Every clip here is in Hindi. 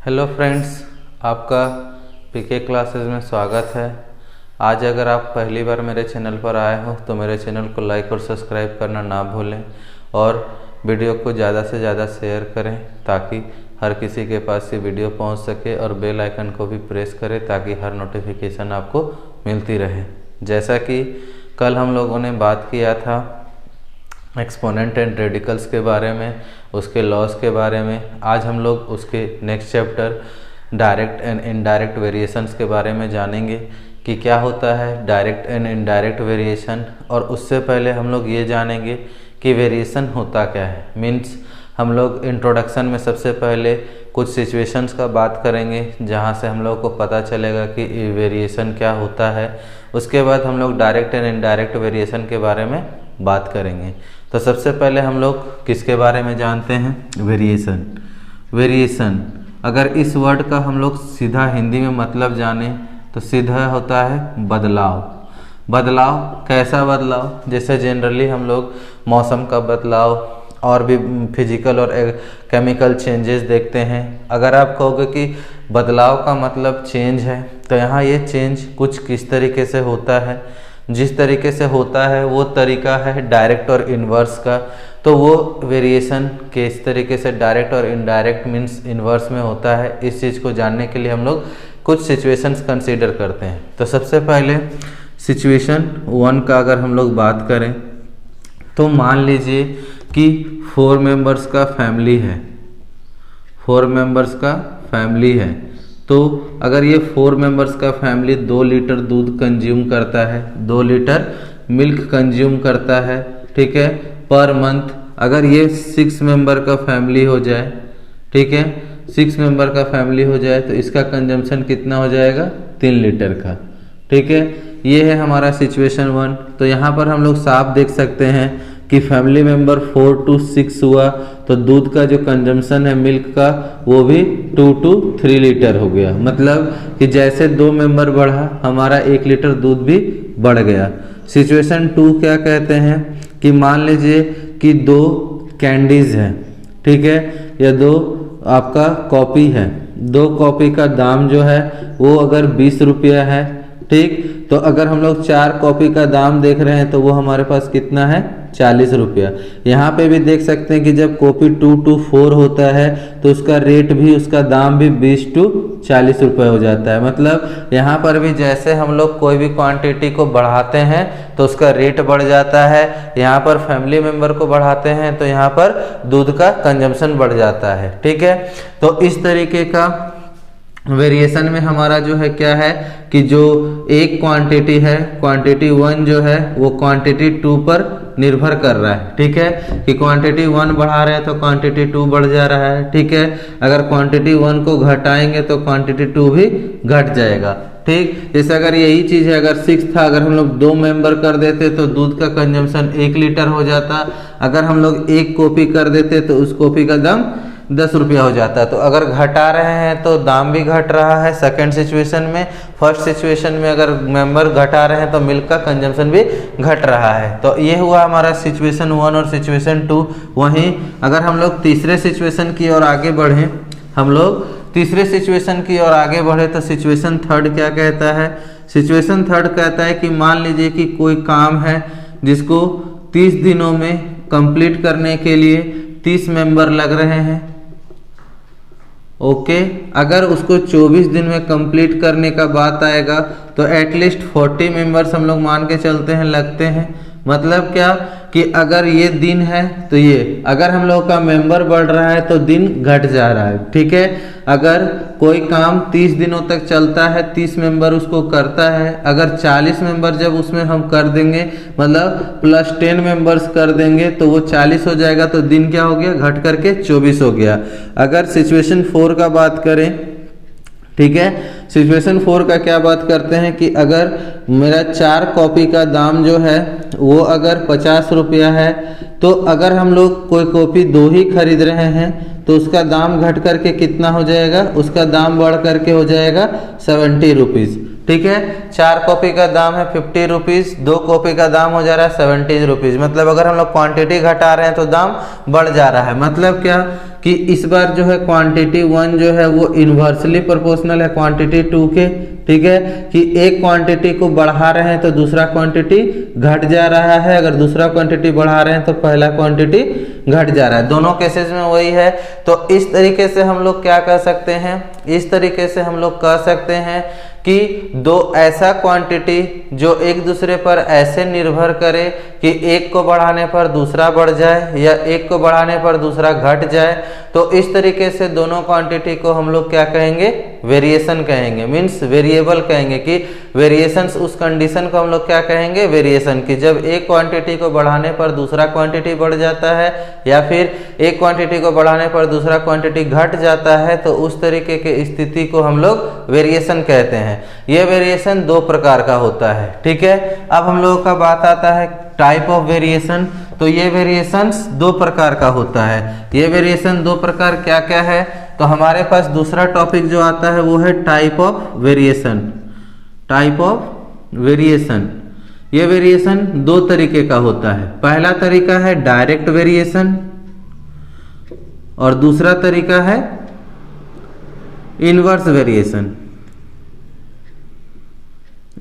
हेलो फ्रेंड्स, आपका पीके क्लासेस में स्वागत है। आज अगर आप पहली बार मेरे चैनल पर आए हो तो मेरे चैनल को लाइक और सब्सक्राइब करना ना भूलें और वीडियो को ज़्यादा से ज़्यादा शेयर करें ताकि हर किसी के पास ये वीडियो पहुंच सके, और बेल आइकन को भी प्रेस करें ताकि हर नोटिफिकेशन आपको मिलती रहे। जैसा कि कल हम लोगों ने बात किया था एक्सपोनेंट एंड रेडिकल्स के बारे में, उसके लॉस के बारे में, आज हम लोग उसके next chapter direct and indirect variations के बारे में जानेंगे कि क्या होता है डायरेक्ट एंड इनडायरेक्ट वेरिएशन। और उससे पहले हम लोग ये जानेंगे कि वेरिएशन होता क्या है। मीन्स हम लोग इंट्रोडक्शन में सबसे पहले कुछ सिचुएशंस का बात करेंगे जहाँ से हम लोग को पता चलेगा कि वेरिएशन क्या होता है। उसके बाद हम लोग डायरेक्ट एंड इनडायरेक्ट वेरिएशन के बारे में बात करेंगे। तो सबसे पहले हम लोग किसके बारे में जानते हैं? वेरिएशन। वेरिएशन अगर इस वर्ड का हम लोग सीधा हिंदी में मतलब जाने तो सीधा होता है बदलाव। बदलाव कैसा बदलाव? जैसे जनरली हम लोग मौसम का बदलाव और भी फिजिकल और केमिकल चेंजेस देखते हैं। अगर आप कहोगे कि बदलाव का मतलब चेंज है तो यहाँ ये चेंज कुछ किस तरीके से होता है। जिस तरीके से होता है वो तरीका है डायरेक्ट और इनवर्स का। तो वो वेरिएशन किस तरीके से डायरेक्ट और इनडायरेक्ट मीन्स इनवर्स में होता है, इस चीज़ को जानने के लिए हम लोग कुछ सिचुएशंस कंसीडर करते हैं। तो सबसे पहले सिचुएशन 1 का अगर हम लोग बात करें तो मान लीजिए कि 4 मेंबर्स का फैमिली है। 4 मेंबर्स का फैमिली है तो अगर ये 4 मेंबर्स का फैमिली 2 लीटर दूध कंज्यूम करता है, 2 लीटर मिल्क कंज्यूम करता है, ठीक है, पर मंथ। अगर ये 6 मेंबर का फैमिली हो जाए, ठीक है, 6 मेंबर का फैमिली हो जाए तो इसका कंजम्पशन कितना हो जाएगा? 3 लीटर का, ठीक है। ये है हमारा सिचुएशन 1। तो यहाँ पर हम लोग साफ देख सकते हैं कि फैमिली मेंबर 4 to 6 हुआ तो दूध का जो कंजम्पशन है मिल्क का वो भी 2 to 3 लीटर हो गया। मतलब कि जैसे 2 मेंबर बढ़ा हमारा 1 लीटर दूध भी बढ़ गया। सिचुएशन 2 क्या कहते हैं कि मान लीजिए कि 2 कैंडीज हैं, ठीक है, या 2 आपका कॉपी है। 2 कॉपी का दाम जो है वो अगर 20 रुपया है, ठीक, तो अगर हम लोग 4 कॉपी का दाम देख रहे हैं तो वो हमारे पास कितना है? 40 रुपया। यहाँ पे भी देख सकते हैं कि जब कॉपी 2 to 4 होता है तो उसका रेट भी, उसका दाम भी 20 to 40 रुपये हो जाता है। मतलब यहाँ पर भी जैसे हम लोग कोई भी क्वांटिटी को बढ़ाते हैं तो उसका रेट बढ़ जाता है। यहाँ पर फैमिली मेंबर को बढ़ाते हैं तो यहाँ पर दूध का कंजम्पशन बढ़ जाता है, ठीक है। तो इस तरीके का वेरिएशन में हमारा जो है क्या है कि जो एक क्वांटिटी है, क्वांटिटी 1 जो है वो क्वांटिटी 2 पर निर्भर कर रहा है, ठीक है, कि क्वांटिटी 1 बढ़ा रहे हैं तो क्वांटिटी 2 बढ़ जा रहा है, ठीक है। अगर क्वांटिटी 1 को घटाएंगे तो क्वांटिटी 2 भी घट जाएगा, ठीक। जैसे अगर यही चीज़ है, अगर 6 था, अगर हम लोग 2 मेंबर कर देते तो दूध का कंजम्पशन 1 लीटर हो जाता। अगर हम लोग 1 कॉपी कर देते तो उस कॉपी का दाम 10 रुपया हो जाता है। तो अगर घटा रहे हैं तो दाम भी घट रहा है सेकंड सिचुएशन में। फर्स्ट सिचुएशन में अगर मेंबर घटा रहे हैं तो मिल्क का कंजम्पशन भी घट रहा है। तो ये हुआ हमारा सिचुएशन 1 और सिचुएशन 2। वहीं अगर हम लोग तीसरे सिचुएशन की ओर आगे बढ़ें, हम लोग तीसरे सिचुएशन की ओर आगे बढ़े तो सिचुएशन 3 क्या कहता है? सिचुएशन 3 कहता है कि मान लीजिए कि कोई काम है जिसको 30 दिनों में कंप्लीट करने के लिए 30 मेंबर लग रहे हैं, ओके। अगर उसको 24 दिन में कंप्लीट करने का बात आएगा तो एटलीस्ट 40 मेंबर्स हम लोग मान के चलते हैं लगते हैं। मतलब क्या कि अगर ये दिन है तो ये, अगर हम लोग का मेंबर बढ़ रहा है तो दिन घट जा रहा है, ठीक है। अगर कोई काम 30 दिनों तक चलता है, 30 मेंबर उसको करता है, अगर 40 मेंबर जब उसमें हम कर देंगे, मतलब प्लस 10 मेंबर्स कर देंगे तो वो 40 हो जाएगा। तो दिन क्या हो गया? घट करके 24 हो गया। अगर सिचुएशन 4 का बात करें, ठीक है, सिचुएशन 4 का क्या बात करते हैं कि अगर मेरा 4 कॉपी का दाम जो है वो अगर 50 रुपया है तो अगर हम लोग कोई कॉपी 2 ही खरीद रहे हैं तो उसका दाम घट करके कितना हो जाएगा? उसका दाम बढ़ करके हो जाएगा 70 रुपीज़। ठीक है। 4 कॉपी का दाम है 50 रुपीज़, 2 कॉपी का दाम हो जा रहा है 70 रुपीज़। मतलब अगर हम लोग क्वांटिटी घटा रहे हैं तो दाम बढ़ जा रहा है। मतलब क्या कि इस बार जो है क्वांटिटी 1 जो है वो इन्वर्सली प्रोपोर्शनल है क्वांटिटी 2 के, ठीक है, कि एक क्वांटिटी को बढ़ा रहे हैं तो दूसरा क्वांटिटी घट जा रहा है, अगर दूसरा क्वांटिटी बढ़ा रहे हैं तो पहला क्वांटिटी घट जा रहा है। दोनों केसेस में वही है। तो इस तरीके से हम लोग क्या कर सकते हैं, इस तरीके से हम लोग कह सकते हैं कि दो ऐसा क्वांटिटी जो एक दूसरे पर ऐसे निर्भर करे कि एक को बढ़ाने पर दूसरा बढ़ जाए या एक को बढ़ाने पर दूसरा घट जाए, तो इस तरीके से दोनों क्वांटिटी को हम लोग क्या कहेंगे, वेरिएशन कहेंगे, मीन्स वेरिएबल कहेंगे कि वेरिएशंस, उस कंडीशन को हम लोग क्या कहेंगे, वेरिएशन की जब एक क्वांटिटी को बढ़ाने पर दूसरा क्वांटिटी बढ़ जाता है या फिर एक क्वांटिटी को बढ़ाने पर दूसरा क्वांटिटी घट जाता है, तो उस तरीके की स्थिति को हम लोग वेरिएशन कहते हैं। यह वेरिएशन 2 प्रकार का होता है, ठीक है। अब हम लोगों का बात आता है टाइप ऑफ वेरिएशन। तो ये वेरिएशंस 2 प्रकार का होता है। ये वेरिएशन 2 प्रकार क्या क्या है, तो हमारे पास दूसरा टॉपिक जो आता है वो है type of variation. Type of variation, ये वेरिएशन 2 तरीके का होता है। पहला तरीका है डायरेक्ट वेरिएशन और दूसरा तरीका है इनवर्स वेरिएशन।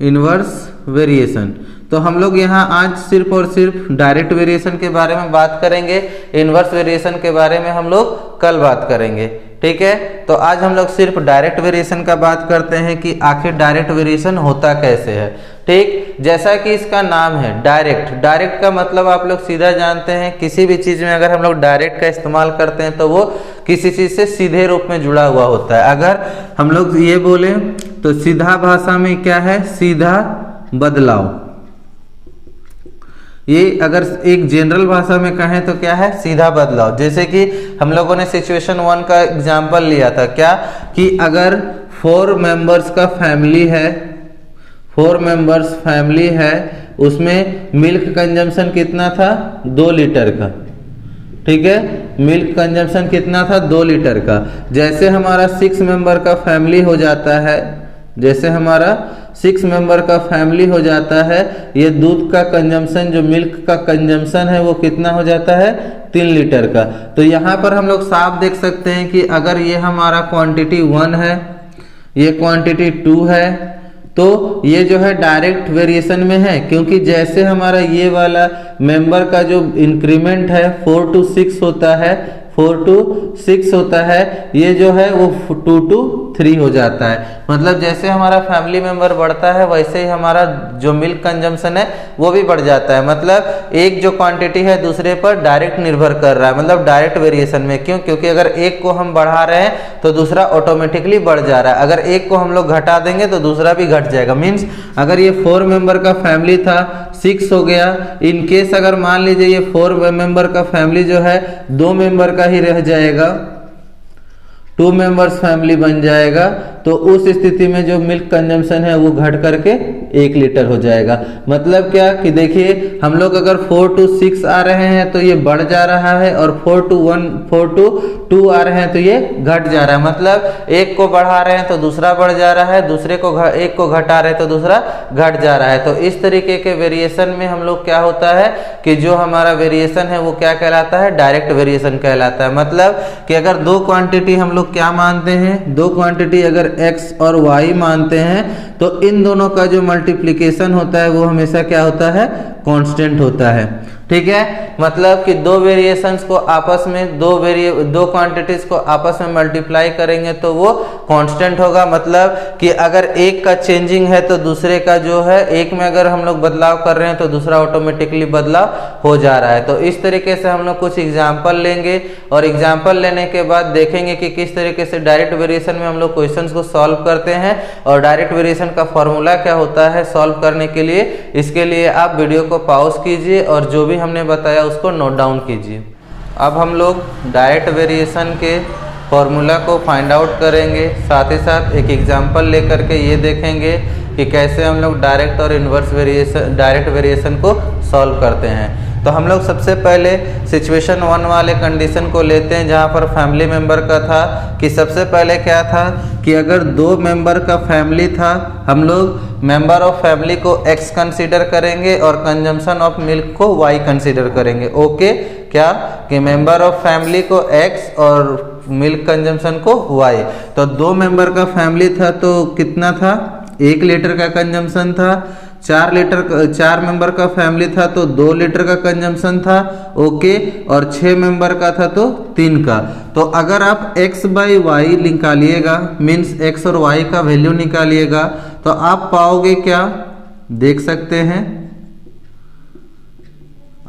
Inverse variation. तो हम लोग यहाँ आज सिर्फ और सिर्फ डायरेक्ट वेरिएशन के बारे में बात करेंगे, इनवर्स वेरिएशन के बारे में हम लोग कल बात करेंगे, ठीक है। तो आज हम लोग सिर्फ डायरेक्ट वेरिएशन का बात करते हैं कि आखिर डायरेक्ट वेरिएशन होता कैसे है, ठीक। जैसा कि इसका नाम है डायरेक्ट, डायरेक्ट का मतलब आप लोग सीधा जानते हैं, किसी भी चीज़ में अगर हम लोग डायरेक्ट का इस्तेमाल करते हैं तो वो किसी चीज़ से सीधे रूप में जुड़ा हुआ होता है। अगर हम लोग ये बोले तो सीधा भाषा में क्या है, सीधा बदलाव। ये अगर एक जनरल भाषा में कहें तो क्या है, सीधा बदलाव। जैसे कि हम लोगों ने सिचुएशन 1 का एग्जाम्पल लिया था, क्या कि अगर 4 मेंबर्स का फैमिली है, 4 मेंबर्स फैमिली है, उसमें मिल्क कंजम्पशन कितना था, 2 लीटर का, ठीक है। मिल्क कंजम्पशन कितना था, 2 लीटर का। जैसे हमारा 6 मेंबर का फैमिली हो जाता है, जैसे हमारा 6 मेंबर का फैमिली हो जाता है, ये दूध का कंजम्पशन, जो मिल्क का कंजम्पशन है वो कितना हो जाता है, 3 लीटर का। तो यहाँ पर हम लोग साफ देख सकते हैं कि अगर ये हमारा क्वांटिटी 1 है, ये क्वांटिटी 2 है, तो ये जो है डायरेक्ट वेरिएशन में है, क्योंकि जैसे हमारा ये वाला मेंबर का जो इंक्रीमेंट है 4 to 6 होता है, 4 to 6 होता है, ये जो है वो 2 to 3 हो जाता है। मतलब जैसे हमारा फैमिली मेंबर बढ़ता है वैसे ही हमारा जो मिल्क कंजम्पशन है वो भी बढ़ जाता है। मतलब एक जो क्वांटिटी है दूसरे पर डायरेक्ट निर्भर कर रहा है, मतलब डायरेक्ट वेरिएशन में। क्यों? क्योंकि अगर एक को हम बढ़ा रहे हैं तो दूसरा ऑटोमेटिकली बढ़ जा रहा है, अगर एक को हम लोग घटा देंगे तो दूसरा भी घट जाएगा। मीन्स अगर ये 4 मेंबर का फैमिली था, 6 हो गया। इन केस अगर मान लीजिए ये 4 मेंबर का फैमिली जो है 2 मेंबर का ही रह जाएगा, 2 मेंबर्स फैमिली बन जाएगा, तो उस स्थिति में जो मिल्क कंजम्पशन है वो घट करके 1 लीटर हो जाएगा। मतलब क्या कि देखिए हम लोग अगर 4 to 6 आ रहे हैं तो ये बढ़ जा रहा है, और 4 to 2 आ रहे हैं तो ये घट जा रहा है। मतलब एक को बढ़ा रहे हैं तो दूसरा बढ़ जा रहा है, दूसरे को एक को घटा रहे हैं तो दूसरा घट जा रहा है। तो इस तरीके के वेरिएशन में हम लोग क्या होता है कि जो हमारा वेरिएशन है वो क्या कहलाता है, डायरेक्ट वेरिएशन कहलाता है। मतलब कि अगर 2 क्वांटिटी हम लोग क्या मानते हैं, 2 क्वांटिटी अगर x और y मानते हैं तो इन दोनों का जो मल्टीप्लिकेशन होता है वो हमेशा क्या होता है, कांस्टेंट होता है। ठीक है, मतलब कि 2 वेरिएशंस को आपस में 2 क्वांटिटीज को आपस में मल्टीप्लाई करेंगे तो वो कांस्टेंट होगा। मतलब कि अगर एक का चेंजिंग है तो दूसरे का जो है, एक में अगर हम लोग बदलाव कर रहे हैं तो दूसरा ऑटोमेटिकली बदलाव हो जा रहा है। तो इस तरीके से हम लोग कुछ एग्जाम्पल लेंगे और एग्जाम्पल लेने के बाद देखेंगे कि किस तरीके से डायरेक्ट वेरिएशन में हम लोग क्वेश्चंस को सॉल्व करते हैं और डायरेक्ट वेरिएशन का फॉर्मूला क्या होता है सॉल्व करने के लिए। इसके लिए आप वीडियो को पॉज कीजिए और जो भी हमने बताया उसको नोट डाउन कीजिए। अब हम लोग डायरेक्ट वेरिएशन के फॉर्मूला को फाइंड आउट करेंगे, साथ ही साथ एक एग्जांपल लेकर के ये देखेंगे कि कैसे हम लोग डायरेक्ट और इनवर्स वेरिएशन, डायरेक्ट वेरिएशन को सॉल्व करते हैं। तो हम लोग सबसे पहले सिचुएशन 1 वाले कंडीशन को लेते हैं, जहाँ पर फैमिली मेंबर का था कि सबसे पहले क्या था कि अगर 2 मेंबर का फैमिली था, हम लोग मेंबर ऑफ फैमिली को x कंसीडर करेंगे और कंजम्पशन ऑफ मिल्क को y कंसीडर करेंगे। ओके, क्या कि मेंबर ऑफ फैमिली को x और मिल्क कंजम्पशन को y। तो 2 मेंबर का फैमिली था तो कितना था, 1 लीटर का कंजम्पशन था। 4 मेंबर का फैमिली था तो 2 लीटर का कंजम्पशन था। ओके, और 6 मेंबर का था तो 3 का। तो अगर आप x बाई वाई निकालिएगा, मीन्स x और y का वैल्यू निकालिएगा, तो आप पाओगे क्या, देख सकते हैं,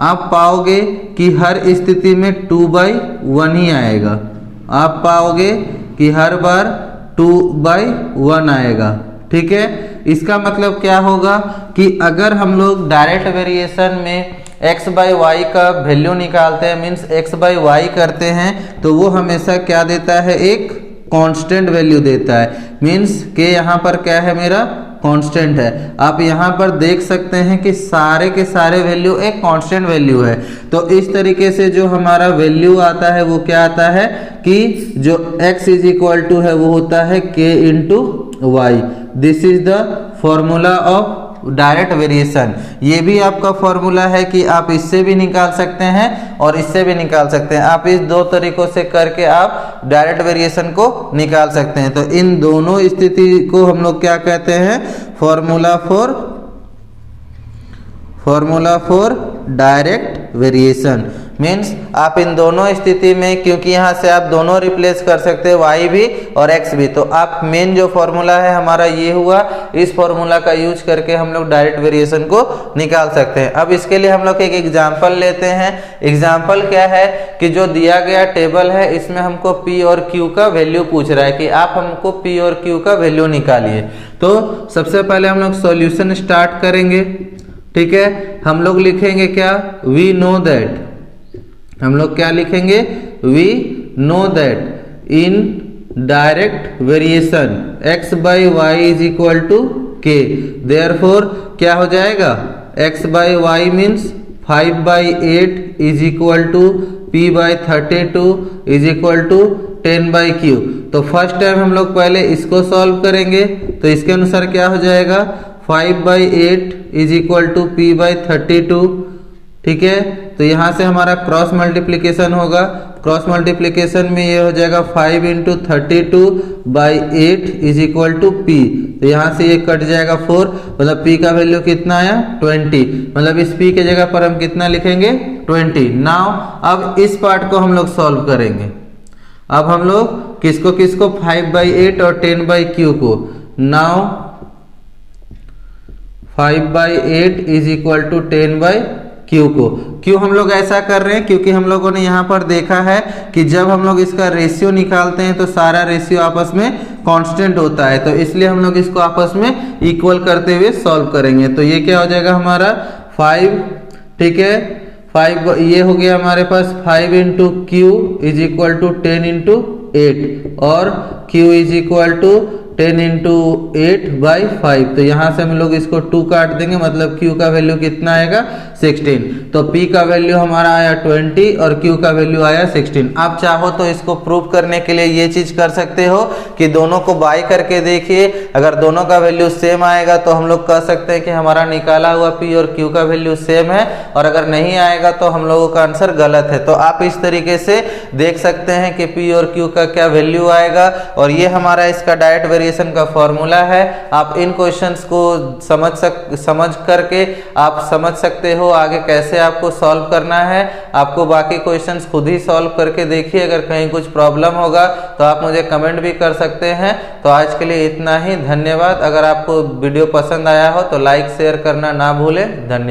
आप पाओगे कि हर स्थिति में 2/1 ही आएगा। आप पाओगे कि हर बार 2/1 आएगा। ठीक है, इसका मतलब क्या होगा कि अगर हम लोग डायरेक्ट वेरिएशन में x बाई वाई का वैल्यू निकालते हैं, मीन्स x बाई वाई करते हैं, तो वो हमेशा क्या देता है, एक कांस्टेंट वैल्यू देता है। मीन्स के यहाँ पर क्या है, मेरा कांस्टेंट है। आप यहाँ पर देख सकते हैं कि सारे के सारे वैल्यू एक कांस्टेंट वैल्यू है। तो इस तरीके से जो हमारा वैल्यू आता है वो क्या आता है कि जो x इज इक्वल टू है वो होता है k into y. This is the formula of direct variation. ये भी आपका फॉर्मूला है कि आप इससे भी निकाल सकते हैं और इससे भी निकाल सकते हैं। आप इस 2 तरीकों से करके आप डायरेक्ट वेरिएशन को निकाल सकते हैं। तो इन दोनों स्थिति को हम लोग क्या कहते हैं, formula for direct variation. Means आप इन दोनों स्थिति में, क्योंकि यहाँ से आप दोनों रिप्लेस कर सकते हैं, y भी और x भी, तो आप मेन जो फॉर्मूला है हमारा ये हुआ। इस फॉर्मूला का यूज करके हम लोग डायरेक्ट वेरिएशन को निकाल सकते हैं। अब इसके लिए हम लोग एक एग्जांपल लेते हैं। एग्जांपल क्या है कि जो दिया गया टेबल है इसमें हमको p और q का वैल्यू पूछ रहा है कि आप हमको p और q का वैल्यू निकालिए। तो सबसे पहले हम लोग सॉल्यूशन स्टार्ट करेंगे। ठीक है, हम लोग लिखेंगे क्या, वी नो दैट, हम लोग क्या लिखेंगे, we know that in direct variation x by y is equal to k। Therefore क्या हो जाएगा, x by y means 5/8 is equal to p by 32 is equal to 10/q। तो फर्स्ट टाइम हम लोग पहले इसको सॉल्व करेंगे, तो इसके अनुसार क्या हो जाएगा, 5/8 is equal to p by 32। ठीक है, तो यहाँ से हमारा क्रॉस मल्टीप्लिकेशन होगा। क्रॉस मल्टीप्लिकेशन में ये हो जाएगा 5 into 32/8 is equal to p। तो यहाँ से ये कट जाएगा 4, मतलब p का वैल्यू कितना आया, 20। मतलब इस p के जगह पर हम कितना लिखेंगे, 20। नाउ अब इस पार्ट को हम लोग सॉल्व करेंगे। अब हम लोग किसको 5/8 और 10/q को। Now 5/8 is equal to 10/q को। क्यों हम लोग ऐसा कर रहे हैं, क्योंकि हम लोगों ने यहाँ पर देखा है कि जब हम लोग इसका रेशियो निकालते हैं तो सारा रेशियो आपस में कांस्टेंट होता है, तो इसलिए हम लोग इसको आपस में इक्वल करते हुए सॉल्व करेंगे। तो ये क्या हो जाएगा हमारा 5। ठीक है, 5 ये हो गया हमारे पास 5 into q is equal to 10 into 8 और q is equal to 10 into 8/5। तो यहाँ से हम लोग इसको 2 काट देंगे, मतलब q का वैल्यू कितना आएगा, 16। तो p का वैल्यू हमारा आया 20 और q का वैल्यू आया 16। आप चाहो तो इसको प्रूव करने के लिए ये चीज कर सकते हो कि दोनों को बाय करके देखिए, अगर दोनों का वैल्यू सेम आएगा तो हम लोग कह सकते हैं कि हमारा निकाला हुआ p और q का वैल्यू सेम है, और अगर नहीं आएगा तो हम लोगों का आंसर गलत है। तो आप इस तरीके से देख सकते हैं कि p और q का क्या वैल्यू आएगा, और ये हमारा इसका डायरेक्ट वेरिएशन का फॉर्मूला है। आप इन क्वेश्चंस को समझ करके आप समझ सकते हो आगे कैसे आपको सॉल्व करना है। आपको बाकी क्वेश्चंस खुद ही सॉल्व करके देखिए, अगर कहीं कुछ प्रॉब्लम होगा तो आप मुझे कमेंट भी कर सकते हैं। तो आज के लिए इतना ही, धन्यवाद। अगर आपको वीडियो पसंद आया हो तो लाइक शेयर करना ना भूलें। धन्यवाद।